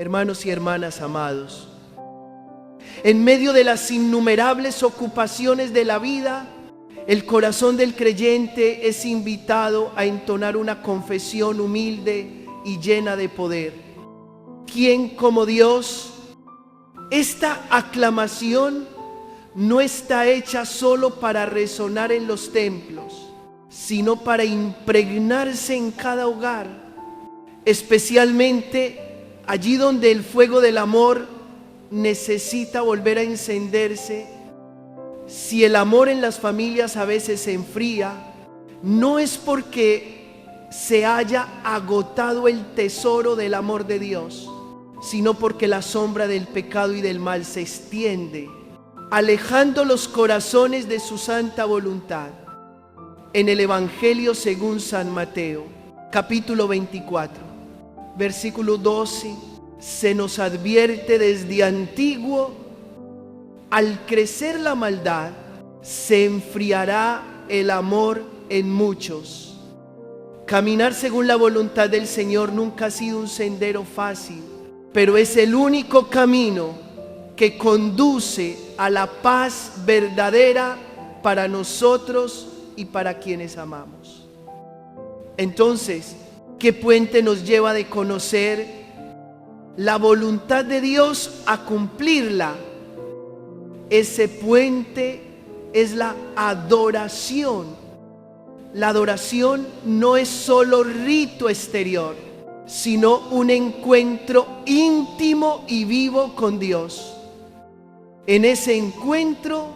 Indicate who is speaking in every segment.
Speaker 1: Hermanos y hermanas amados, en medio de las innumerables ocupaciones de la vida, el corazón del creyente es invitado a entonar una confesión humilde y llena de poder. ¿Quién como Dios? Esta aclamación no está hecha solo para resonar en los templos, sino para impregnarse en cada hogar, especialmente allí donde el fuego del amor necesita volver a encenderse. Si el amor en las familias a veces se enfría, no es porque se haya agotado el tesoro del amor de Dios, sino porque la sombra del pecado y del mal se extiende, alejando los corazones de su santa voluntad. En el Evangelio según San Mateo, capítulo 24, versículo 12, se nos advierte desde antiguo: al crecer la maldad, se enfriará el amor en muchos. Caminar según la voluntad del Señor nunca ha sido un sendero fácil, pero es el único camino que conduce a la paz verdadera para nosotros y para quienes amamos. Entonces, ¿qué puente nos lleva de conocer la voluntad de Dios a cumplirla? Ese puente es la adoración. La adoración no es solo rito exterior, sino un encuentro íntimo y vivo con Dios. En ese encuentro,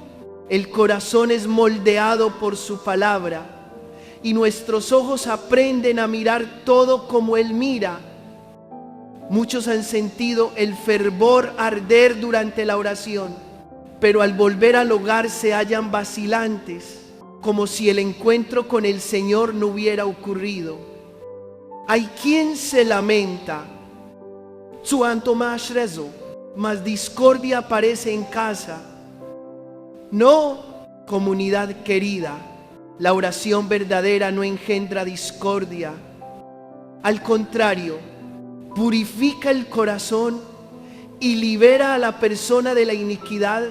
Speaker 1: el corazón es moldeado por su palabra y nuestros ojos aprenden a mirar todo como Él mira. Muchos han sentido el fervor arder durante la oración, pero al volver al hogar se hallan vacilantes, como si el encuentro con el Señor no hubiera ocurrido. Hay quien se lamenta, mas discordia aparece en casa. No, comunidad querida, la oración verdadera no engendra discordia. Al contrario, purifica el corazón y libera a la persona de la iniquidad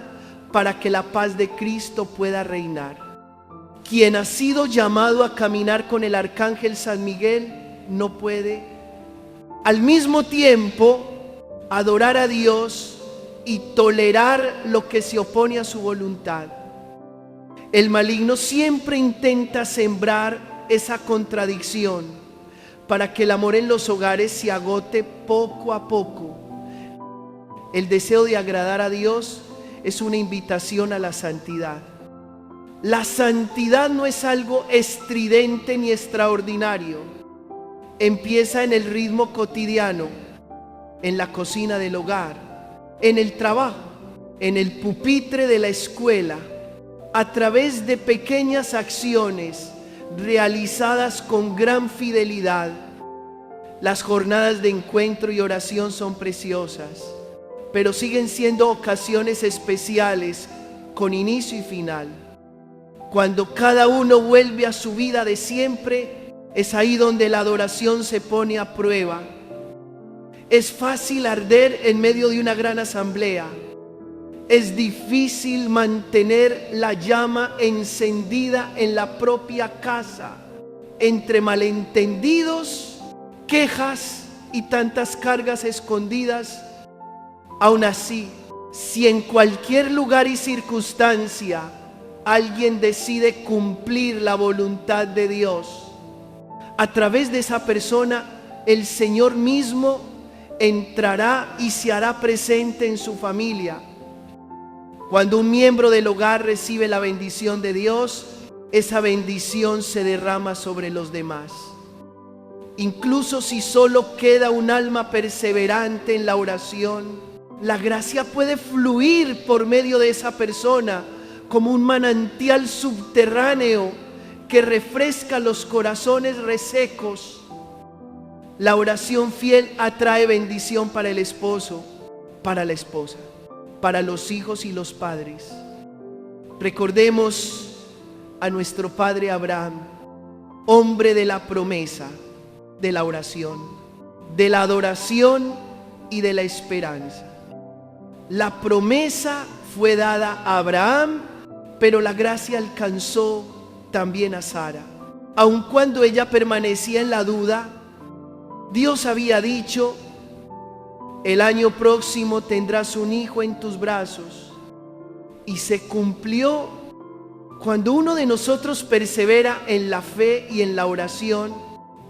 Speaker 1: para que la paz de Cristo pueda reinar. Quien ha sido llamado a caminar con el arcángel San Miguel no puede al mismo tiempo adorar a Dios y tolerar lo que se opone a su voluntad. El maligno siempre intenta sembrar esa contradicción para que el amor en los hogares se agote poco a poco. El deseo de agradar a Dios es una invitación a la santidad. La santidad no es algo estridente ni extraordinario. Empieza en el ritmo cotidiano, en la cocina del hogar, en el trabajo, en el pupitre de la escuela, a través de pequeñas acciones realizadas con gran fidelidad. Las jornadas de encuentro y oración son preciosas, pero siguen siendo ocasiones especiales con inicio y final. Cuando cada uno vuelve a su vida de siempre, es ahí donde la adoración se pone a prueba. Es fácil arder en medio de una gran asamblea. Es difícil mantener la llama encendida en la propia casa, entre malentendidos, quejas y tantas cargas escondidas. Aún así, si en cualquier lugar y circunstancia alguien decide cumplir la voluntad de Dios, a través de esa persona el Señor mismo entrará y se hará presente en su familia. Cuando un miembro del hogar recibe la bendición de Dios, esa bendición se derrama sobre los demás. Incluso si solo queda un alma perseverante en la oración, la gracia puede fluir por medio de esa persona como un manantial subterráneo que refresca los corazones resecos. La oración fiel atrae bendición para el esposo, para la esposa, para los hijos y los padres. Recordemos a nuestro padre Abraham, hombre de la promesa, de la oración, de la adoración y de la esperanza. La promesa fue dada a Abraham, pero la gracia alcanzó también a Sara. Aun cuando ella permanecía en la duda, Dios había dicho: el año próximo tendrás un hijo en tus brazos. Y se cumplió. Cuando uno de nosotros persevera en la fe y en la oración,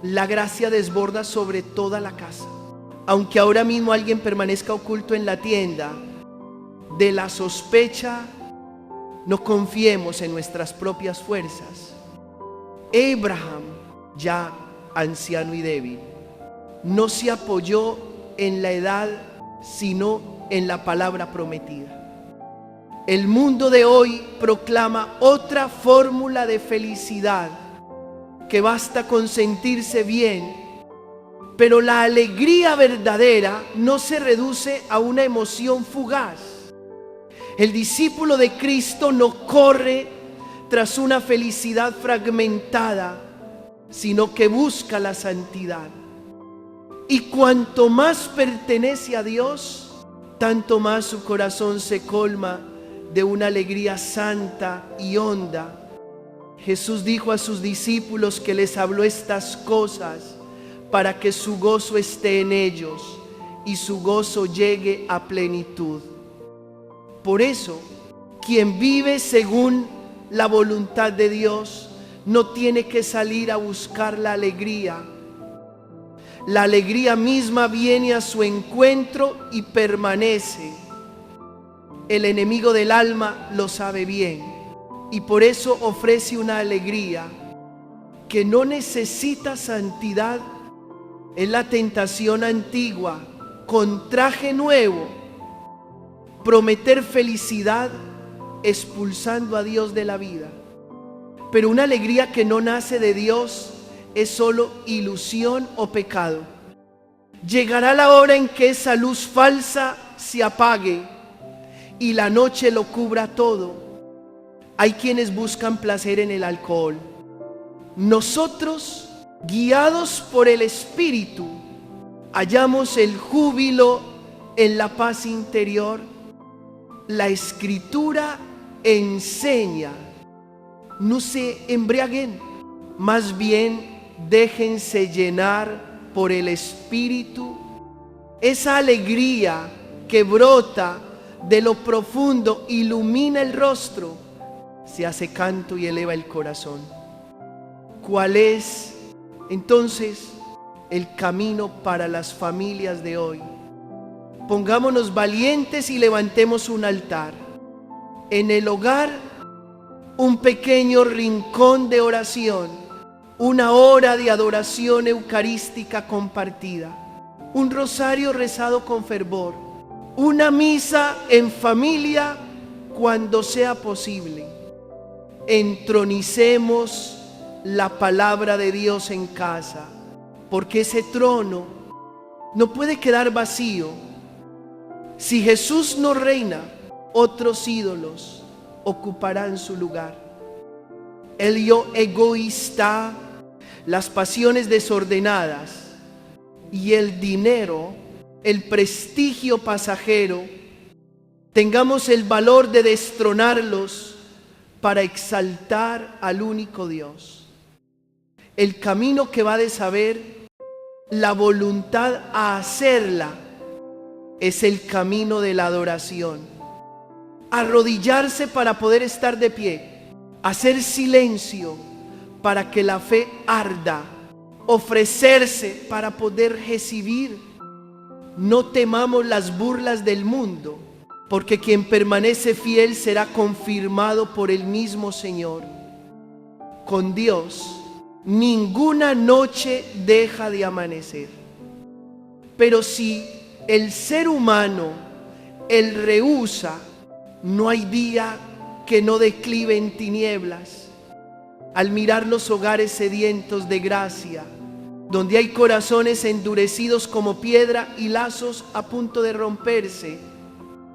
Speaker 1: la gracia desborda sobre toda la casa. Aunque ahora mismo alguien permanezca oculto en la tienda, de la sospecha no confiemos en nuestras propias fuerzas. Abraham, ya anciano y débil, no se apoyó en la edad, sino en la palabra prometida. El mundo de hoy proclama otra fórmula de felicidad, que basta con sentirse bien, pero la alegría verdadera no se reduce a una emoción fugaz. El discípulo de Cristo no corre tras una felicidad fragmentada, sino que busca la santidad. Y cuanto más pertenece a Dios, tanto más su corazón se colma de una alegría santa y honda. Jesús dijo a sus discípulos que les habló estas cosas para que su gozo esté en ellos y su gozo llegue a plenitud. Por eso, quien vive según la voluntad de Dios no tiene que salir a buscar la alegría. La alegría misma viene a su encuentro y permanece. El enemigo del alma lo sabe bien y por eso ofrece una alegría que no necesita santidad. Es la tentación antigua, con traje nuevo, prometer felicidad expulsando a Dios de la vida. Pero una alegría que no nace de Dios es solo ilusión o pecado. Llegará la hora en que esa luz falsa se apague y la noche lo cubra todo. Hay quienes buscan placer en el alcohol. Nosotros, guiados por el Espíritu, hallamos el júbilo en la paz interior. La Escritura enseña: no se embriaguen, más bien déjense llenar por el Espíritu. Esa alegría que brota de lo profundo ilumina el rostro, se hace canto y eleva el corazón. ¿Cuál es entonces el camino para las familias de hoy? Pongámonos valientes y levantemos un altar. En el hogar, un pequeño rincón de oración, una hora de adoración eucarística compartida, un rosario rezado con fervor, una misa en familia cuando sea posible. Entronicemos la palabra de Dios en casa, porque ese trono no puede quedar vacío. Si Jesús no reina, otros ídolos ocuparán su lugar. El yo egoísta, las pasiones desordenadas y el dinero, el prestigio pasajero, tengamos el valor de destronarlos para exaltar al único Dios. El camino que va de saber la voluntad a hacerla es el camino de la adoración. Arrodillarse para poder estar de pie, hacer silencio para que la fe arda, ofrecerse para poder recibir. No temamos las burlas del mundo, porque quien permanece fiel será confirmado por el mismo Señor. Con Dios, ninguna noche deja de amanecer. Pero si el ser humano, él rehúsa, no hay día que no declive en tinieblas. Al mirar los hogares sedientos de gracia, donde hay corazones endurecidos como piedra y lazos a punto de romperse,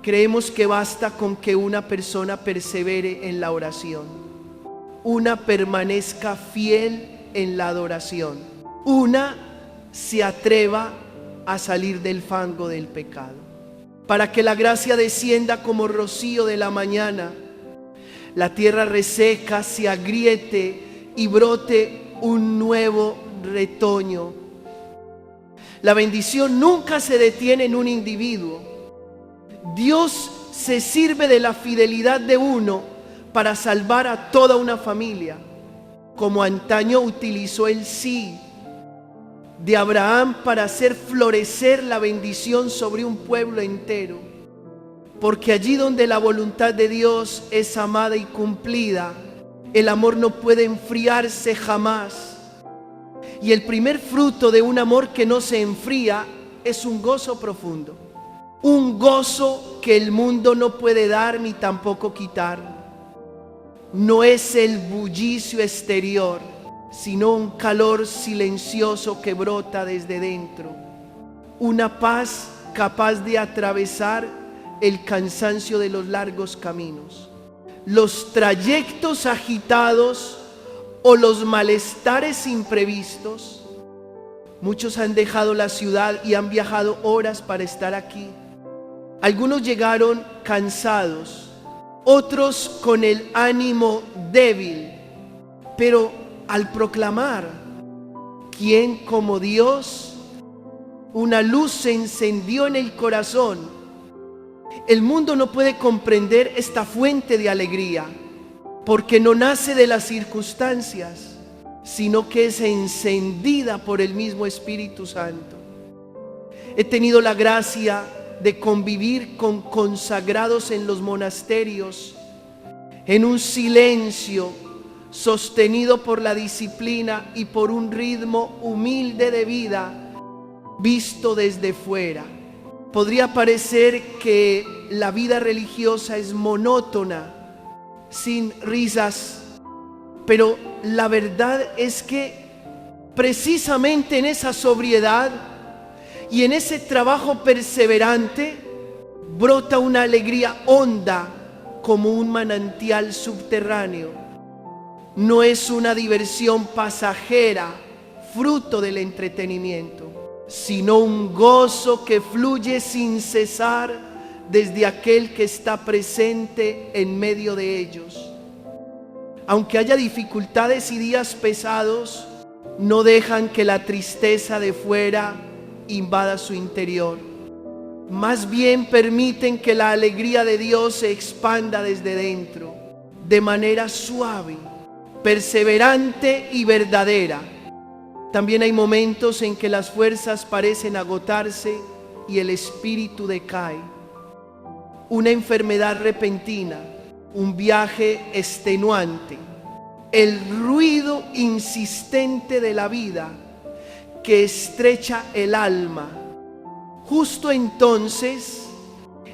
Speaker 1: creemos que basta con que una persona persevere en la oración, una permanezca fiel en la adoración, una se atreva a salir del fango del pecado, para que la gracia descienda como rocío de la mañana, la tierra reseca se agriete y brote un nuevo retoño. La bendición nunca se detiene en un individuo. Dios se sirve de la fidelidad de uno para salvar a toda una familia, como antaño utilizó el sí de Abraham para hacer florecer la bendición sobre un pueblo entero. Porque allí donde la voluntad de Dios es amada y cumplida, el amor no puede enfriarse jamás. Y el primer fruto de un amor que no se enfría es un gozo profundo, un gozo que el mundo no puede dar ni tampoco quitar. No es el bullicio exterior, sino un calor silencioso que brota desde dentro, una paz capaz de atravesar el cansancio de los largos caminos, los trayectos agitados o los malestares imprevistos. Muchos han dejado la ciudad y han viajado horas para estar aquí. Algunos llegaron cansados, otros con el ánimo débil, pero al proclamar ¿quién como Dios?, una luz se encendió en el corazón. El mundo no puede comprender esta fuente de alegría, porque no nace de las circunstancias, sino que es encendida por el mismo Espíritu Santo. He tenido la gracia de convivir con consagrados en los monasterios, en un silencio sostenido por la disciplina y por un ritmo humilde de vida visto desde fuera. Podría parecer que la vida religiosa es monótona, sin risas, pero la verdad es que precisamente en esa sobriedad y en ese trabajo perseverante brota una alegría honda como un manantial subterráneo. No es una diversión pasajera, fruto del entretenimiento, sino un gozo que fluye sin cesar desde aquel que está presente en medio de ellos. Aunque haya dificultades y días pesados, no dejan que la tristeza de fuera invada su interior. Más bien permiten que la alegría de Dios se expanda desde dentro, de manera suave, perseverante y verdadera. También hay momentos en que las fuerzas parecen agotarse y el espíritu decae. Una enfermedad repentina, un viaje extenuante, el ruido insistente de la vida que estrecha el alma. Justo entonces,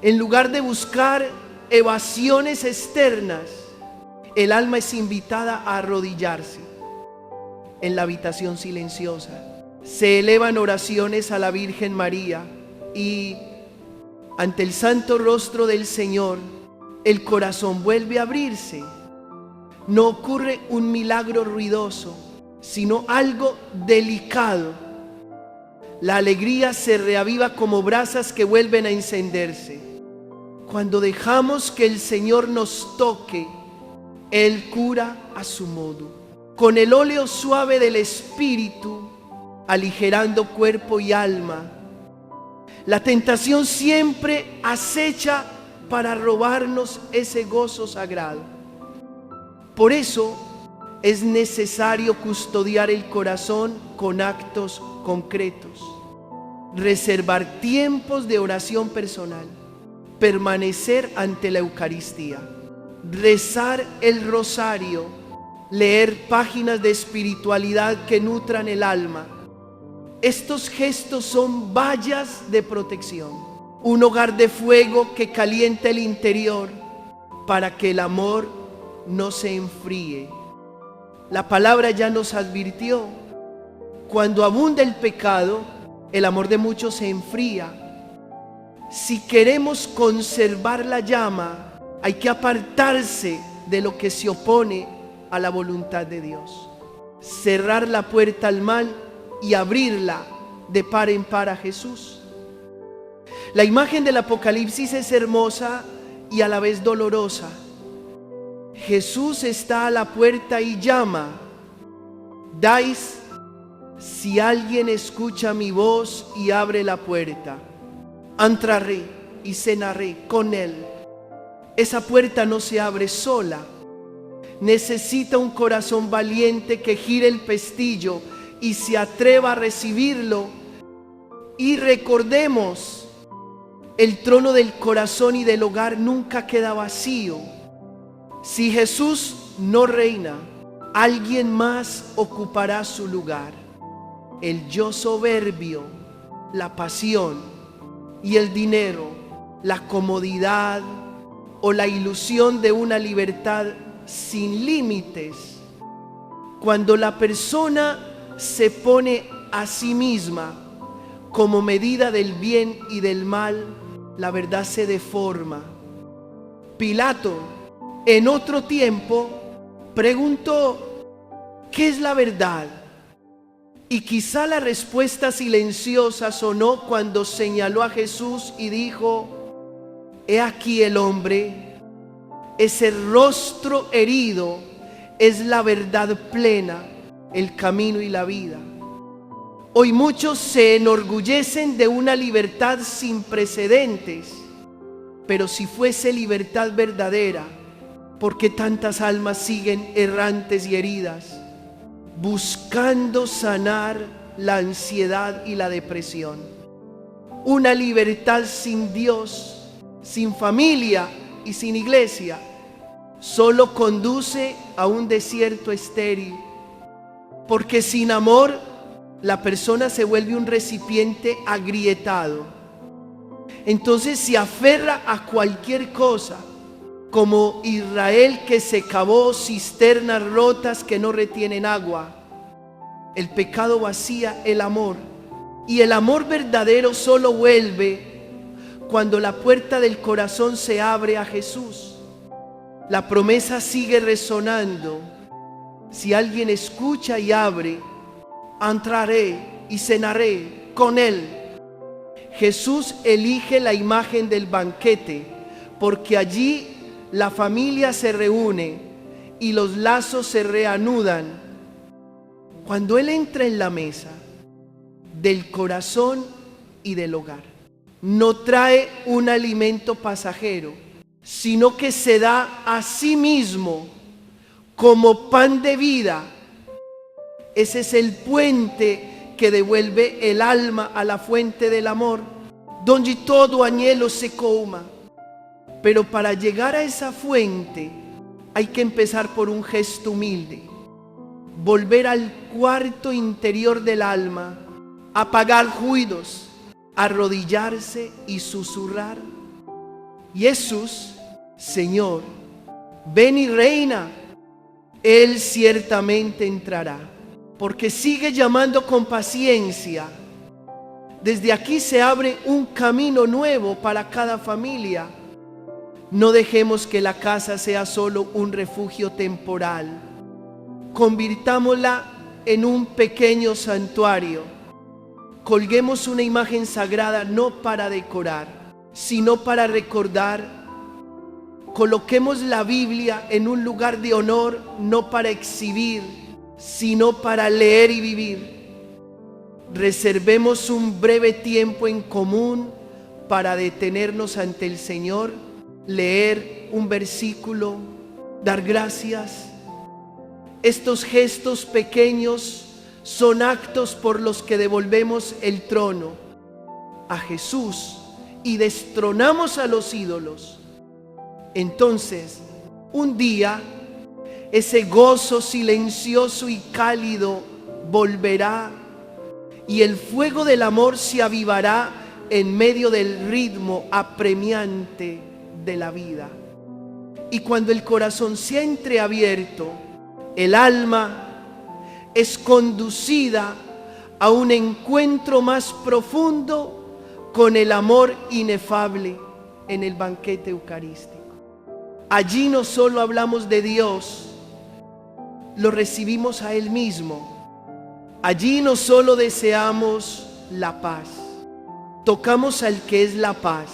Speaker 1: en lugar de buscar evasiones externas, el alma es invitada a arrodillarse en la habitación silenciosa. Se elevan oraciones a la Virgen María y ante el santo rostro del Señor, el corazón vuelve a abrirse. No ocurre un milagro ruidoso, sino algo delicado. La alegría se reaviva como brasas que vuelven a encenderse. Cuando dejamos que el Señor nos toque, Él cura a su modo, con el óleo suave del Espíritu, aligerando cuerpo y alma. La tentación siempre acecha para robarnos ese gozo sagrado. Por eso es necesario custodiar el corazón con actos concretos, reservar tiempos de oración personal, permanecer ante la Eucaristía, rezar el rosario, leer páginas de espiritualidad que nutran el alma. Estos gestos son vallas de protección, un hogar de fuego que calienta el interior para que el amor no se enfríe. La palabra ya nos advirtió: cuando abunda el pecado, el amor de muchos se enfría. Si queremos conservar la llama, hay que apartarse de lo que se opone a la voluntad de Dios, cerrar la puerta al mal y abrirla de par en par a Jesús. La imagen del Apocalipsis es hermosa y a la vez dolorosa. Jesús está a la puerta y llama: dais, si alguien escucha mi voz y abre la puerta, entraré y cenaré con él. Esa puerta no se abre sola. Necesita un corazón valiente que gire el pestillo y se atreva a recibirlo. Y recordemos, el trono del corazón y del hogar nunca queda vacío. Si Jesús no reina, alguien más ocupará su lugar. El yo soberbio, la pasión y el dinero, la comodidad o la ilusión de una libertad sin límites. Cuando la persona se pone a sí misma como medida del bien y del mal, la verdad se deforma. Pilato, en otro tiempo, preguntó: ¿qué es la verdad? Y quizá la respuesta silenciosa sonó cuando señaló a Jesús y dijo: he aquí el hombre. Ese rostro herido es la verdad plena, el camino y la vida. Hoy muchos se enorgullecen de una libertad sin precedentes, pero si fuese libertad verdadera, ¿por qué tantas almas siguen errantes y heridas, buscando sanar la ansiedad y la depresión? Una libertad sin Dios, sin familia y sin iglesia, solo conduce a un desierto estéril, porque sin amor la persona se vuelve un recipiente agrietado. Entonces se aferra a cualquier cosa, como Israel que se cavó cisternas rotas que no retienen agua. El pecado vacía el amor, y el amor verdadero solo vuelve cuando la puerta del corazón se abre a Jesús. La promesa sigue resonando: si alguien escucha y abre, entraré y cenaré con él. Jesús elige la imagen del banquete, porque allí la familia se reúne y los lazos se reanudan. Cuando Él entra en la mesa del corazón y del hogar, no trae un alimento pasajero, sino que se da a sí mismo como pan de vida. Ese es el puente que devuelve el alma a la fuente del amor, donde todo anhelo se coma. Pero para llegar a esa fuente hay que empezar por un gesto humilde: volver al cuarto interior del alma, apagar ruidos, arrodillarse y susurrar: Jesús, Señor, ven y reina. Él ciertamente entrará, porque sigue llamando con paciencia. Desde aquí se abre un camino nuevo para cada familia. No dejemos que la casa sea solo un refugio temporal. Convirtámosla en un pequeño santuario. Colguemos una imagen sagrada no para decorar, sino para recordar. Coloquemos la Biblia en un lugar de honor, no para exhibir, sino para leer y vivir. Reservemos un breve tiempo en común para detenernos ante el Señor, leer un versículo, dar gracias. Estos gestos pequeños son actos por los que devolvemos el trono a Jesús y destronamos a los ídolos. Entonces, un día, ese gozo silencioso y cálido volverá, y el fuego del amor se avivará en medio del ritmo apremiante de la vida. Y cuando el corazón sea entreabierto, el alma es conducida a un encuentro más profundo con el amor inefable en el banquete eucarístico. Allí no solo hablamos de Dios, lo recibimos a Él mismo. Allí no solo deseamos la paz. Tocamos al que es la paz.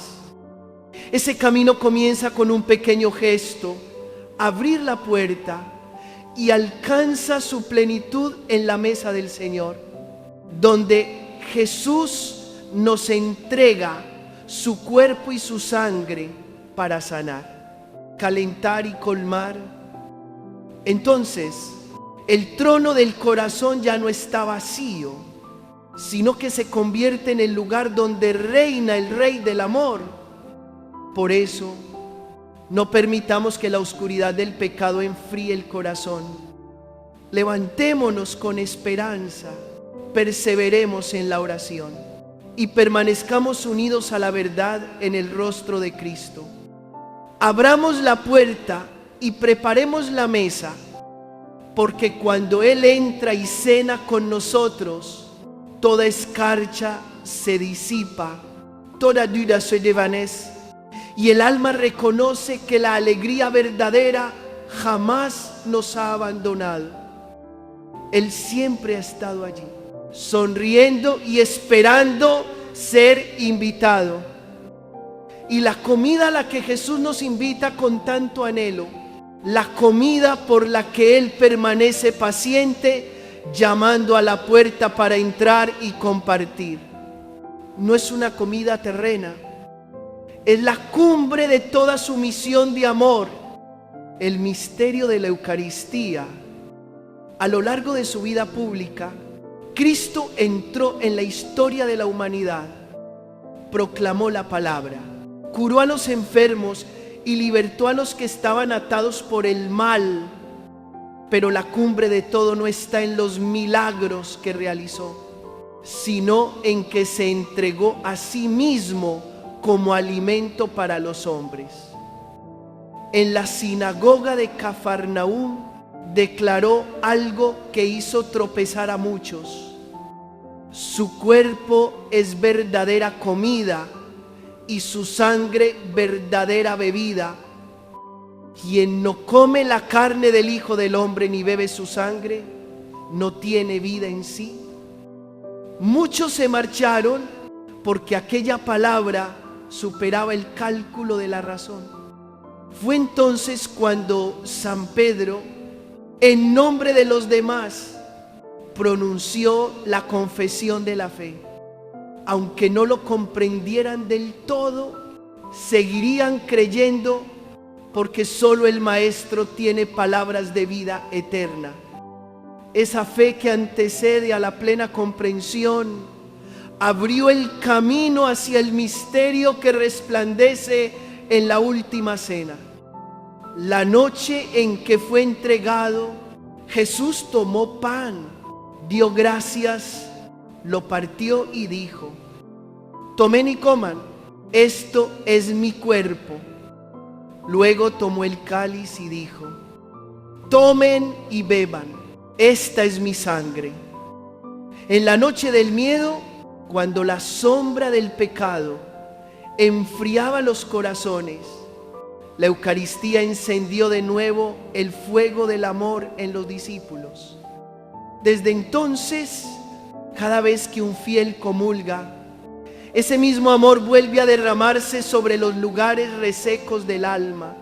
Speaker 1: Ese camino comienza con un pequeño gesto, abrir la puerta, y alcanza su plenitud en la mesa del Señor, donde Jesús nos entrega su cuerpo y su sangre para sanar, calentar y colmar. Entonces, el trono del corazón ya no está vacío, sino que se convierte en el lugar donde reina el Rey del amor. Por eso, no permitamos que la oscuridad del pecado enfríe el corazón. Levantémonos con esperanza, perseveremos en la oración y permanezcamos unidos a la verdad en el rostro de Cristo. Abramos la puerta y preparemos la mesa, porque cuando Él entra y cena con nosotros, toda escarcha se disipa, toda duda se desvanece, y el alma reconoce que la alegría verdadera jamás nos ha abandonado. Él siempre ha estado allí, sonriendo y esperando ser invitado. Y la comida a la que Jesús nos invita con tanto anhelo, la comida por la que Él permanece paciente, llamando a la puerta para entrar y compartir, no es una comida terrena, es la cumbre de toda su misión de amor, el misterio de la Eucaristía. A lo largo de su vida pública, Cristo entró en la historia de la humanidad, proclamó la palabra, curó a los enfermos y libertó a los que estaban atados por el mal. Pero la cumbre de todo no está en los milagros que realizó, sino en que se entregó a sí mismo como alimento para los hombres. En la sinagoga de Cafarnaúm declaró algo que hizo tropezar a muchos. Su cuerpo es verdadera comida y su sangre verdadera bebida. Quien no come la carne del Hijo del Hombre ni bebe su sangre, no tiene vida en sí. Muchos se marcharon porque aquella palabra superaba el cálculo de la razón. Fue entonces cuando San Pedro, en nombre de los demás, pronunció la confesión de la fe. Aunque no lo comprendieran del todo, seguirían creyendo, porque solo el Maestro tiene palabras de vida eterna. Esa fe que antecede a la plena comprensión abrió el camino hacia el misterio que resplandece en la última cena. La noche en que fue entregado, Jesús tomó pan, dio gracias, lo partió y dijo: tomen y coman, esto es mi cuerpo. Luego tomó el cáliz y dijo: tomen y beban, esta es mi sangre. En la noche del miedo, cuando la sombra del pecado enfriaba los corazones, la Eucaristía encendió de nuevo el fuego del amor en los discípulos. Desde entonces, cada vez que un fiel comulga, ese mismo amor vuelve a derramarse sobre los lugares resecos del alma.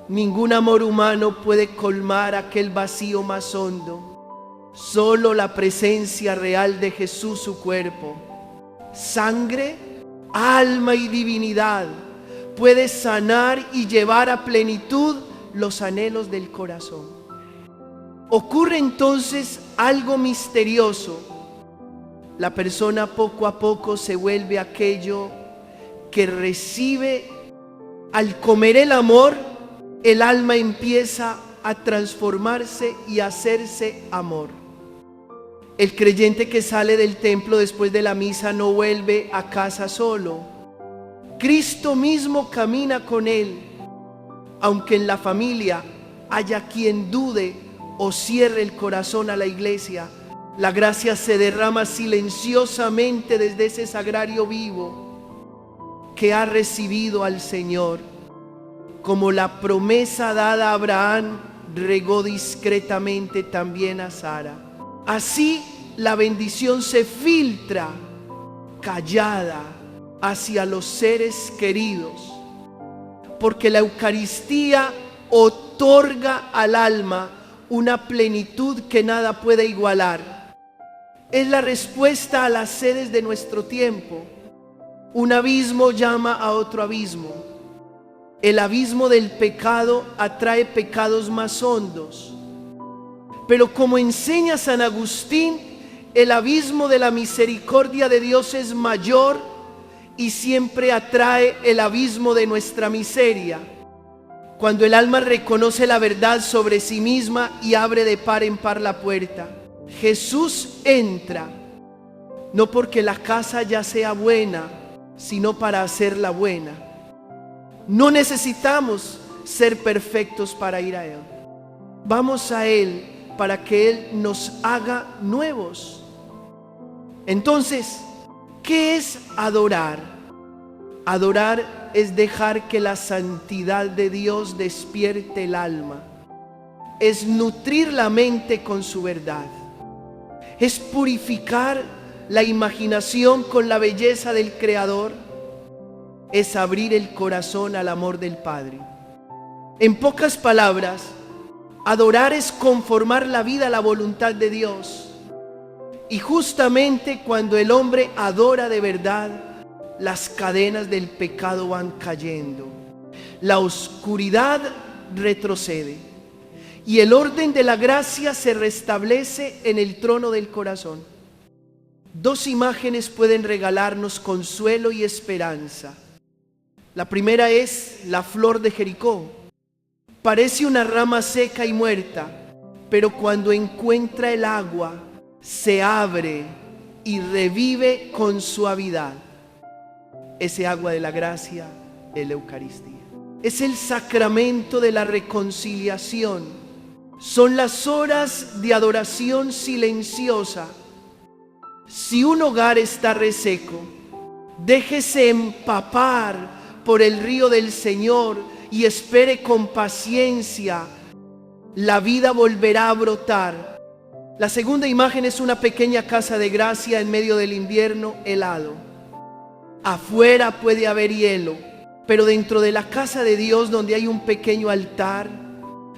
Speaker 1: Ningún amor humano puede colmar aquel vacío más hondo. Solo la presencia real de Jesús, su cuerpo, sangre, alma y divinidad, puede sanar y llevar a plenitud los anhelos del corazón. Ocurre entonces algo misterioso. La persona poco a poco se vuelve aquello que recibe. Al comer el amor, el alma empieza a transformarse y a hacerse amor. El creyente que sale del templo después de la misa no vuelve a casa solo. Cristo mismo camina con él. Aunque en la familia haya quien dude o cierre el corazón a la iglesia, la gracia se derrama silenciosamente desde ese sagrario vivo que ha recibido al Señor. Como la promesa dada a Abraham regó discretamente también a Sara. Así la bendición se filtra callada hacia los seres queridos, porque la Eucaristía otorga al alma una plenitud que nada puede igualar. Es la respuesta a las sedes de nuestro tiempo. Un abismo llama a otro abismo. El abismo del pecado atrae pecados más hondos. Pero como enseña San Agustín, el abismo de la misericordia de Dios es mayor y siempre atrae el abismo de nuestra miseria. Cuando el alma reconoce la verdad sobre sí misma y abre de par en par la puerta, Jesús entra, no porque la casa ya sea buena, sino para hacerla buena. No necesitamos ser perfectos para ir a Él. Vamos a Él para que Él nos haga nuevos. Entonces, ¿qué es adorar? Adorar es dejar que la santidad de Dios despierte el alma. Es nutrir la mente con su verdad. Es purificar la imaginación con la belleza del Creador. Es abrir el corazón al amor del Padre. En pocas palabras, adorar es conformar la vida a la voluntad de Dios. Y justamente cuando el hombre adora de verdad, las cadenas del pecado van cayendo. La oscuridad retrocede y el orden de la gracia se restablece en el trono del corazón. Dos imágenes pueden regalarnos consuelo y esperanza. La primera es la flor de Jericó. Parece una rama seca y muerta, pero cuando encuentra el agua, se abre y revive con suavidad. Ese agua de la gracia es la Eucaristía. Es el sacramento de la reconciliación. Son las horas de adoración silenciosa. Si un hogar está reseco, déjese empapar por el río del Señor y espere con paciencia. La vida volverá a brotar. La segunda imagen es una pequeña casa de gracia en medio del invierno helado. Afuera puede haber hielo, pero dentro de la casa de Dios, donde hay un pequeño altar,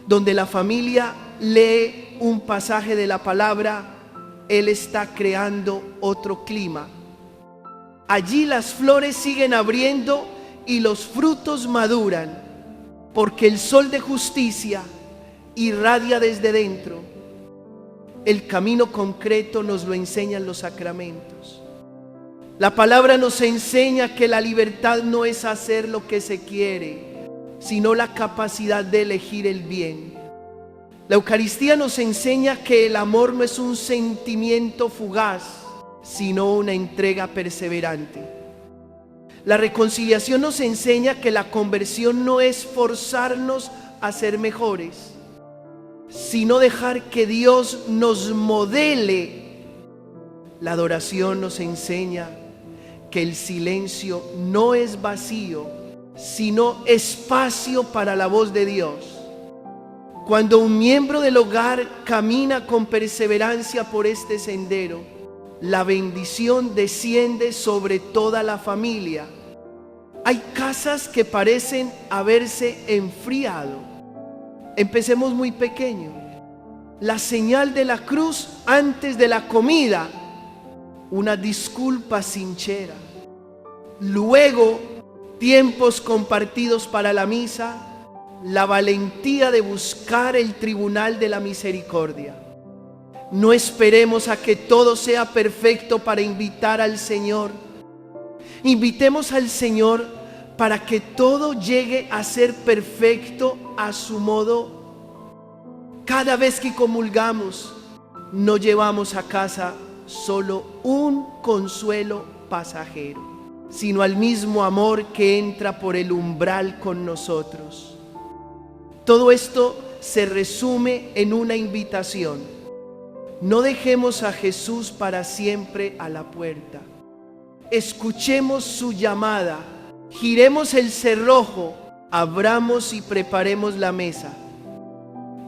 Speaker 1: donde la familia lee un pasaje de la palabra, Él está creando otro clima. Allí las flores siguen abriendo y los frutos maduran, porque el sol de justicia irradia desde dentro. El camino concreto nos lo enseñan los sacramentos. La palabra nos enseña que la libertad no es hacer lo que se quiere, sino la capacidad de elegir el bien. La Eucaristía nos enseña que el amor no es un sentimiento fugaz, sino una entrega perseverante. La reconciliación nos enseña que la conversión no es forzarnos a ser mejores, sino dejar que Dios nos modele. La adoración nos enseña que el silencio no es vacío, sino espacio para la voz de Dios. Cuando un miembro del hogar camina con perseverancia por este sendero, la bendición desciende sobre toda la familia. Hay casas que parecen haberse enfriado. Empecemos muy pequeño. La señal de la cruz antes de la comida, una disculpa sincera. Luego, tiempos compartidos para la misa, la valentía de buscar el tribunal de la misericordia. No esperemos a que todo sea perfecto para invitar al Señor. Invitemos al Señor para que todo llegue a ser perfecto a su modo. Cada vez que comulgamos, no llevamos a casa solo un consuelo pasajero, sino al mismo amor que entra por el umbral con nosotros. Todo esto se resume en una invitación. No dejemos a Jesús para siempre a la puerta. Escuchemos su llamada, giremos el cerrojo, abramos y preparemos la mesa.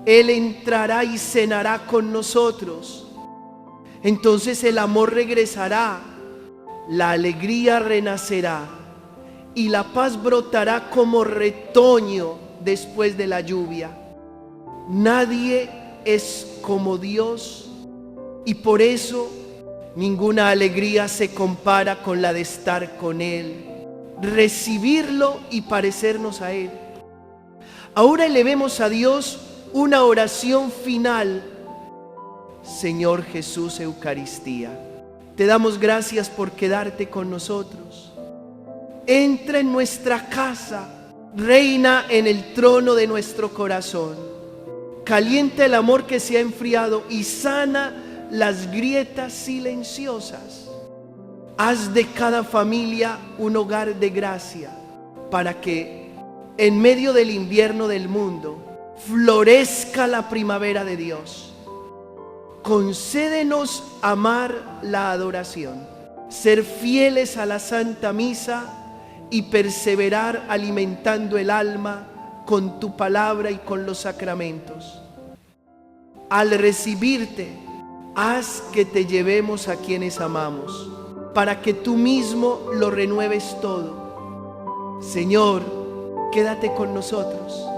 Speaker 1: Él entrará y cenará con nosotros. Entonces el amor regresará, la alegría renacerá y la paz brotará como retoño después de la lluvia. Nadie es como Dios y por eso ninguna alegría se compara con la de estar con Él, recibirlo y parecernos a Él. Ahora elevemos a Dios una oración final. Señor Jesús, Eucaristía, te damos gracias por quedarte con nosotros. Entra en nuestra casa, reina en el trono de nuestro corazón. Calienta el amor que se ha enfriado y sana las grietas silenciosas. Haz de cada familia un hogar de gracia para que en medio del invierno del mundo florezca la primavera de Dios. Concédenos amar la adoración, ser fieles a la Santa Misa y perseverar alimentando el alma con tu palabra y con los sacramentos. Al recibirte, haz que te llevemos a quienes amamos, para que tú mismo lo renueves todo. Señor, quédate con nosotros.